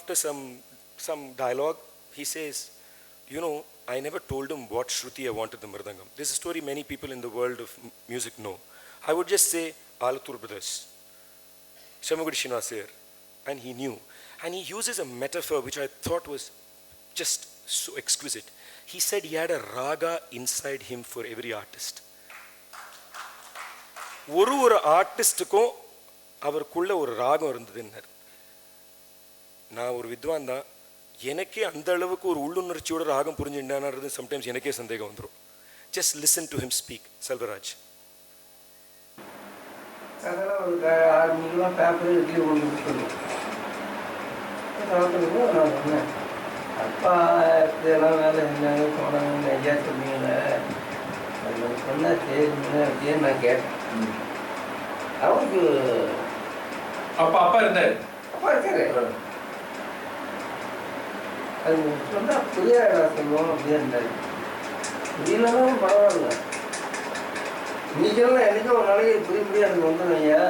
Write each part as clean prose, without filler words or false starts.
after some dialogue, he says, you know, I never told him what Shruti I wanted the mridangam. This is a story many people in the world of music know. I would just say, Alathur Brothers, Shamagudi Srinivas Iyer, and he knew. And he uses a metaphor which I thought was just so exquisite. He said he had a raga inside him for every artist. ஒரு ஆர்டிஸ்டுக்கும் அவருக்குள்ள ஒரு ராகம் இருந்ததுன்னார். நான் ஒரு வித்வான் தான், எனக்கே அந்த அளவுக்கு ஒரு உள்ளுணர்ச்சியோட ராகம் புரிஞ்சுட்டானது சம்டைம்ஸ் எனக்கே சந்தேகம் வந்துடும். Just listen to him speak. Selvaraj. அதெல்லாம் ஒரு 6 மணிக்கெலாம் பேப்பர் இட்லி ஒன்று கொடுத்துருவோம். நான் சொன்னேன், அப்பா இதெல்லாம் வேலை செஞ்சாங்க போனாங்கன்னு ஐயா சொன்னீங்கள, அது சொன்னால் சரிங்க அப்படின்னு நான் கேட்டேன். அவருக்கு அப்பா இருந்தார், அப்பா இருக்காரு. அது சொன்னால் புரியாடா சொல்லுவோம் அப்படியே இருந்தார். புரியலனாலும் பரவாயில்ல, இன்னைக்கெல்லாம் என்றைக்கும் ஒரு நாளைக்கு புரிய எனக்கு வந்துடும் ஐயா.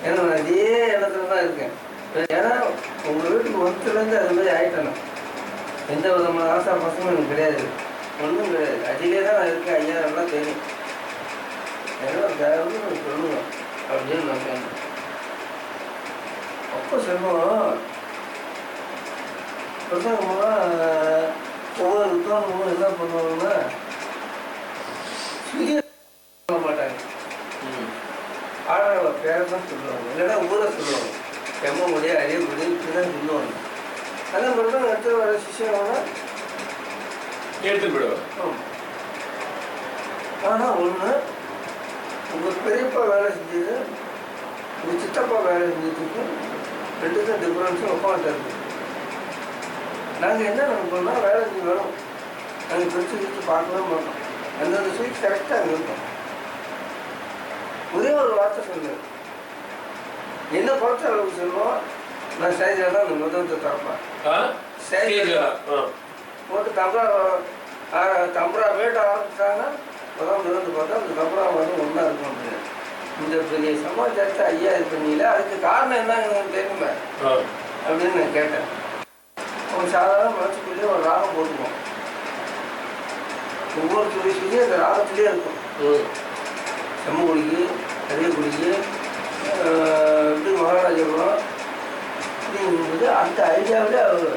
ஏன்னா நான் இதே இடத்துல தான் இருக்கேன். ஏன்னா உங்கள் வீட்டுக்கு ஒருத்தர்லேருந்து அது மாதிரி ஆகிட்டேன். எந்த விதமான ஆசா பசங்களும் எனக்கு கிடையாது, ஒன்றும் கிடையாது. அதிலே தான் நான் இருக்கேன் ஐயா, நல்லா தெரியும். ஏன்னா தயவு சொல்லுங்க அப்படின்னு நான் சொன்னேன். அப்போ சொல்லுவோம், பிரசங்கமாக ஒவ்வொரு வித்வானமும் என்ன பண்ணுவாங்கன்னா சுய சொல்ல மாட்டாங்க, ஆடவ பேரை தான் சொல்லுவாங்க, இல்லைன்னா ஊரை சொல்லுவாங்க. செம்மொழிய அரியமொழி இப்படி தான் சொல்லுவாங்க. அதே மாதிரி தான் இடத்துல வர சிஷியங்கன்னா எடுத்து விடுவாங்க. ஆனால் ஒன்று, உங்கள் பெரியப்பா வேலை செஞ்சது உங்கள் சித்தப்பா வேலை செஞ்சதுக்கு ரெண்டுக்கும் டிஃப்ரென்ஸும் ஒப்பாக இருக்குது. நாங்கள் என்ன நினைப்போம்னா வேலை செஞ்சு வரோம், நாங்கள் பிரித்து பிரித்து பார்க்கவே மாட்டோம். அந்தந்த ஸ்வீட் கரெக்டாக அங்கே இருக்கும். ஒரே ஒரு வார்த்தை சொன்னேன், என்ன பொறுத்த அளவுக்கு சொல்லுவோம், நான் ஸ்டேஜில் தான் அந்த முதலத்தை திறப்பேன். ஸ்டேஜில் போட்டு தம்பரா வேட்ட ஆரம்பிச்சாங்கன்னா முதல் மிதந்து பார்த்தா அந்த தம்பரா வந்து ஒன்றா இருக்கும். அப்படின்னு இந்த பெரிய சமாச்சாரத்தை ஐயா இது பண்ணல, அதுக்கு காரணம் என்ன எனக்கு தெரியுமே அப்படின்னு நான் கேட்டேன். அவங்க சாதாரண மனசுக்குள்ளேயே ஒரு ராகம் போட்டுக்குவோம். ஒவ்வொரு துறையிலையும் அந்த ராகத்திலே இருக்கும். செம்மக்குடிக்கு, அரியக்குடிக்கு, இப்படி மகாராஜபுரம் அப்படிங்கும்போது அந்த ஐடியாவிலே அவர்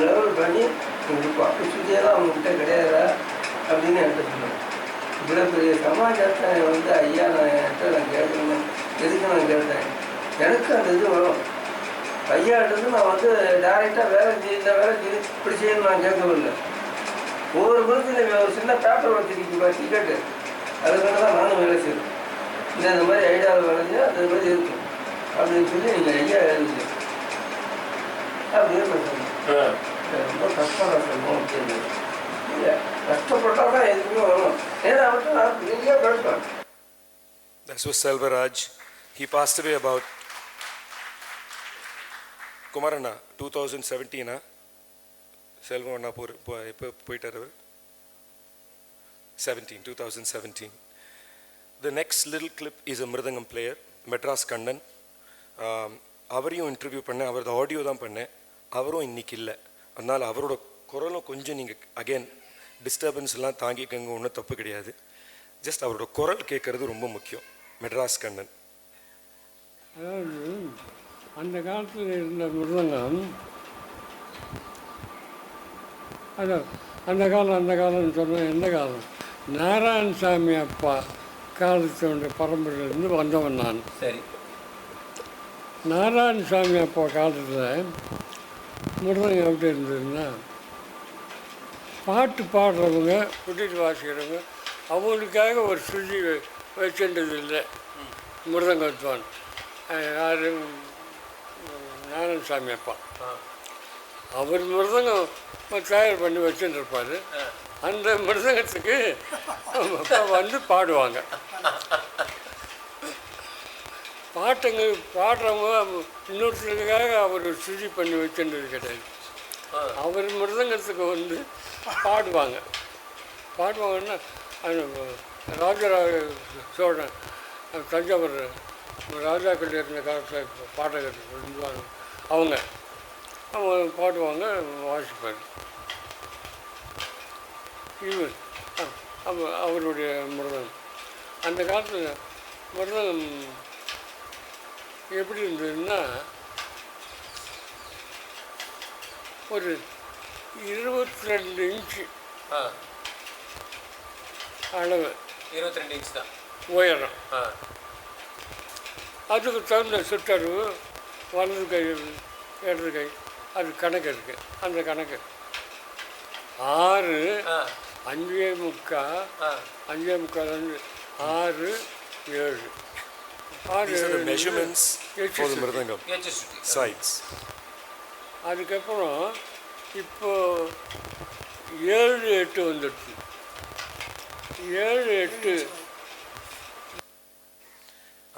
லெவல் பண்ணி உங்களுக்கு அப்படி சுற்றியெல்லாம் அவங்ககிட்ட கிடையாதா அப்படின்னு என்கிட்ட சொன்னாங்க. இவ்வளோ பெரிய சமாச்சாரத்தை வந்து ஐயா நான் என்கிட்ட நான் கேட்கணும், எதுக்கு நான் கேட்டேன், எனக்கு அந்த இது வரும். ஐயாட்டது நான் வந்து டேரெக்டாக வேலை செய்ய வேலை செய்ய இப்படி செய்யணும் நான் கேட்கவில்லை. ஒவ்வொரு குரூப்பில் ஒரு சின்ன பேப்பர் வச்சுருக்கீங்க டிக்கெட்டு, அதுக்காக தான் நானும் வேலை செய்யணும். இந்த மாதிரி ஐடியாவில் வேலை செய்ய அது மாதிரி இருக்கும் அப்படின்னு சொல்லி நீங்கள் ஐயா எழுதுங்க அப்படின்னு நான் சொன்னேன். ரொம்ப கஷ்டம் நான் சொல்லுவோம் அப்படின்னு. இல்லை, கஷ்டப்பட்டால் தான் எதுக்குமே வரும். ஏன்னா அவர்கிட்ட நான் பெரிய பேசுவேன். That was Selvaraj. He passed away about Kumarana 2017. செல்வம் அண்ணா எப்போ போயிட்டார் அவர்? 2017. The next little clip is a mridangam player, Madras Kannan. அவரையும் இன்டர்வியூ பண்ணேன், அவரது ஆடியோ தான் பண்ணேன். அவரும் இன்னைக்கு இல்லை, அதனால் அவரோட குரலும் கொஞ்சம் நீங்கள் அகெயின் டிஸ்டர்பன்ஸ்லாம் தாங்கிக்கங்க, ஒன்றும் தப்பு கிடையாது. ஜஸ்ட் அவரோட குரல் கேட்கறது ரொம்ப முக்கியம். மெட்ராஸ் கண்ணன். அதாவது அந்த காலத்தில் இருந்த மிருதங்கம், அதான் அந்த காலம்னு சொன்னால் எந்த காலம், நாராயணசாமி அப்பா காலத்தினுடைய பரம்பரையிலேருந்து வந்தவன் நான். சரி. நாராயணசாமி அப்பா காலத்தில் மிருதங்கம் எப்படி இருந்ததுன்னா, பாட்டு பாடுறவங்க, குட்டிட்டு வாசிக்கிறவங்க, அவங்களுக்காக ஒரு சுருதி வச்சுன்றது இல்லை. மிருதங்க வித்வான் யார்? நாராயணசாமி அப்பா. அவர் மிருதங்கம் தயார் பண்ணி வச்சுருப்பார். அந்த மிருதங்கத்துக்கு வந்து பாடுவாங்க. பாட்டுங்க பாடுறவங்க இன்னொருத்தருக்காக அவர் சுருதி பண்ணி வச்சுன்றது கிடையாது. அவர் மிருதங்கத்துக்கு வந்து பாடுவாங்கன்னா ராஜராஜ சோழன் தஞ்சாவூர் ராஜாக்கள் இருந்த காலத்தில் பாடகர் அவங்க அவங்க பாடுவாங்க, வாசிப்பார். இவர் அவருடைய மிருதங்கம். அந்த காலத்தில் மிருதங்கம் எப்படி இருந்ததுன்னா, ஒரு 22 இன்ச்சு அளவு, 22 இன்ச் தான் உயரம். அதுக்கு தகுந்த சுற்றளவு, வலது கை இடது கை, அது கணக்கு இருக்குது. அந்த கணக்கு 6 5.75 5.75 6 7 These are the measurements for the mridangam. Sides. அதுக்கப்புறம் இப்போ 7 8 வந்துடுச்சு. 7 8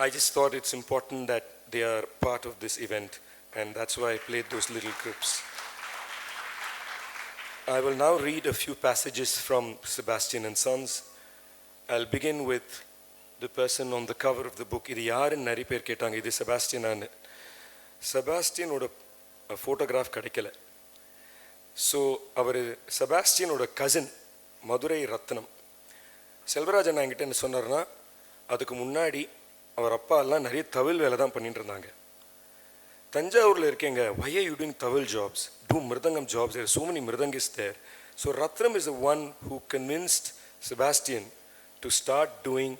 I just thought it's important that they are part of this event, and that's why I played those little clips. I will now read a few passages from Sebastian and Sons. I'll begin with the person on the cover of the book. இது யாருன்னு நிறைய பேர் கேட்டாங்க. இது செபாஸ்டியனான்னு. செபாஸ்டியனோட photograph கிடைக்கல. So அவர் செபாஸ்டியனோட cousin Madurai ரத்னம். செல்வராஜன் என்கிட்ட என்ன சொன்னார்னா, அதுக்கு முன்னாடி அவர் அப்பா எல்லாம் நிறைய தவில் வேலை தான் பண்ணிட்டு இருந்தாங்க. தஞ்சாவூரில் இருக்கேங்க, why are you doing tawil jobs? Do mridangam jobs. There are so many mridangists there. So Ratnam is the one who convinced Sebastian to start doing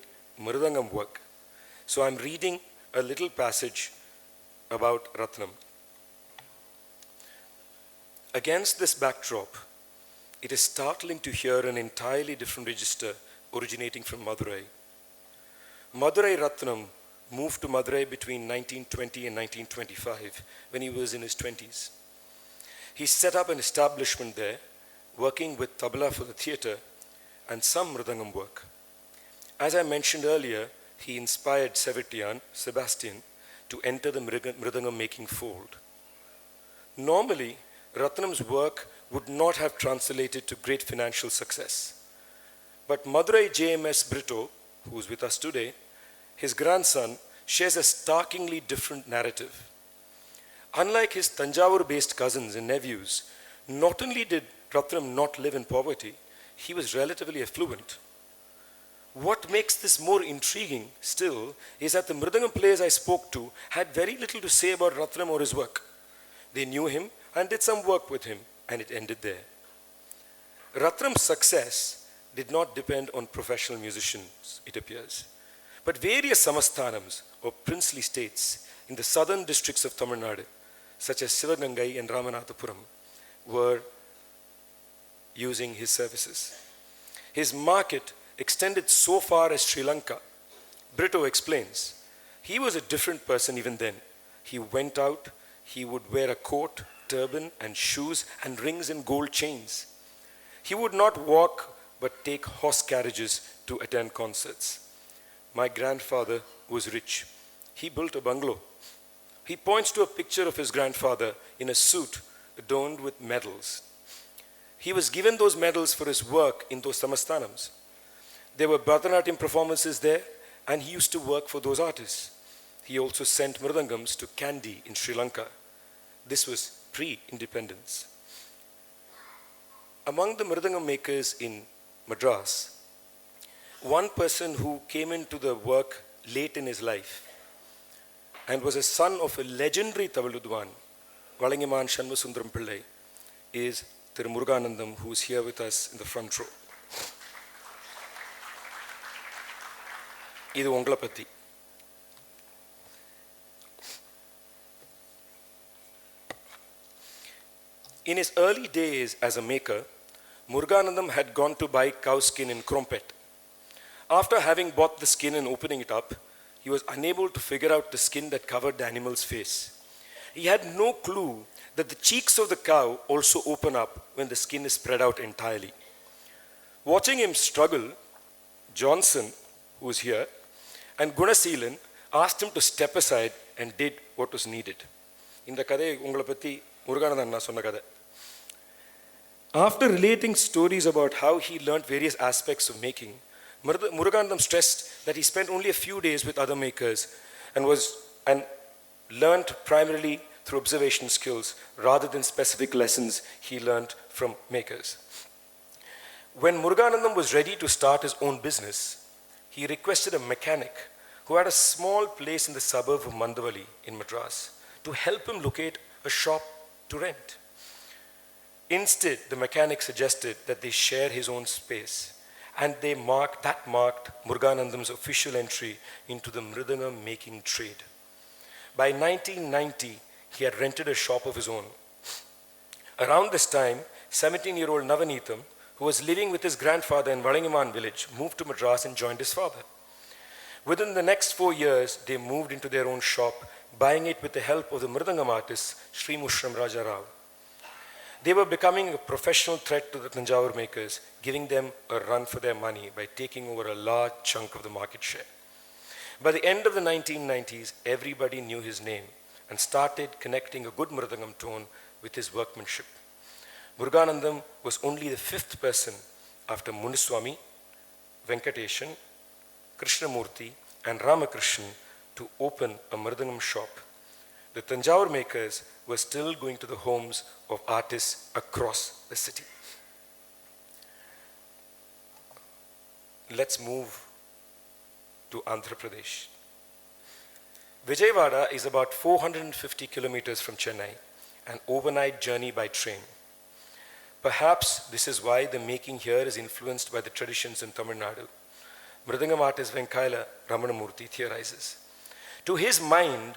mridangam work. So I'm reading a little passage about Ratnam. Against this backdrop, it is startling to hear an entirely different register originating from Madurai. Madurai Ratnam moved to Madurai between 1920 and 1925 when he was in his 20s. He set up an establishment there, working with tabla for the theatre and some mridangam work. As I mentioned earlier, he inspired Sebastian, to enter the mrdangam-making fold. Normally, Ratnam's work would not have translated to great financial success. But Madurai JMS Brito, who is with us today, his grandson, shares a starkingly different narrative. Unlike his Tanjavur-based cousins and nephews, not only did Ratnam not live in poverty, he was relatively affluent. What makes this more intriguing still is that the mridangam players I spoke to had very little to say about Ratnam or his work. They knew him and did some work with him, and it ended there. Ratnam's success did not depend on professional musicians, it appears. But various samasthanams, or princely states, in the southern districts of Tamil Nadu, such as Sivagangai and Ramanathapuram, were using his services. His market extended so far as Sri Lanka. Brito explains, he was a different person even then. He went out, he would wear a coat, turban and shoes and rings and gold chains. He would not walk but take horse carriages to attend concerts. My grandfather was rich. He built a bungalow. He points to a picture of his grandfather in a suit adorned with medals. He was given those medals for his work in those samasthanams. There were Bharatanatyam performances there, and he used to work for those artists. He also sent mridangams to Kandy in Sri Lanka. This was pre-independence. Among the mridangam makers in Madras, one person who came into the work late in his life and was a son of a legendary Taviludwan, Valangiman Shanmusundaram Pillai, is Thiru Muruganandam, who is here with us in the front row. இது உங்களை பற்றி. In his early days as a maker, Muruganandam had gone to buy cow skin in Krompet. After having bought the skin and opening it up, he was unable to figure out the skin that covered the animal's face. He had no clue that the cheeks of the cow also open up when the skin is spread out entirely. Watching him struggle, Johnson, who is here, and Gunaseelan asked him to step aside and did what was needed. இந்த கதை உங்களை பற்றி முருகானந்தன் நான் சொன்ன கதை. After relating stories about how he learnt various aspects of making, Muruganandam stressed that he spent only a few days with other makers and learnt primarily through observation skills rather than specific lessons he learnt from makers. When Muruganandam was ready to start his own business, he requested a mechanic who had a small place in the suburb of Mandavali in Madras to help him locate a shop to rent. Instead, the mechanic suggested that they share his own space, and that marked Muruganandam's official entry into the mridangam-making trade. By 1990, he had rented a shop of his own. Around this time, 17-year-old Navanitham, who was living with his grandfather in Valangiman village, moved to Madras and joined his father. Within the next 4 years, they moved into their own shop, buying it with the help of the mridangam artist, Sri Mushram Raja Rao. They were becoming a professional threat to the Tanjavur makers, giving them a run for their money by taking over a large chunk of the market share. By the end of the 1990s, everybody knew his name and started connecting a good mridangam tone with his workmanship. Muruganandam was only the 5th person after Muniswami, Venkateshan, Krishnamurti, and Ramakrishnan to open a mridangam shop. The Tanjavur makers were still going to the homes of artists across the city. Let's move to Andhra Pradesh. Vijayawada is about 450 kilometers from Chennai, an overnight journey by train. Perhaps this is why the making here is influenced by the traditions in Tamil Nadu. Mridangam artist Venkaila Ramanamurthy theorizes. To his mind,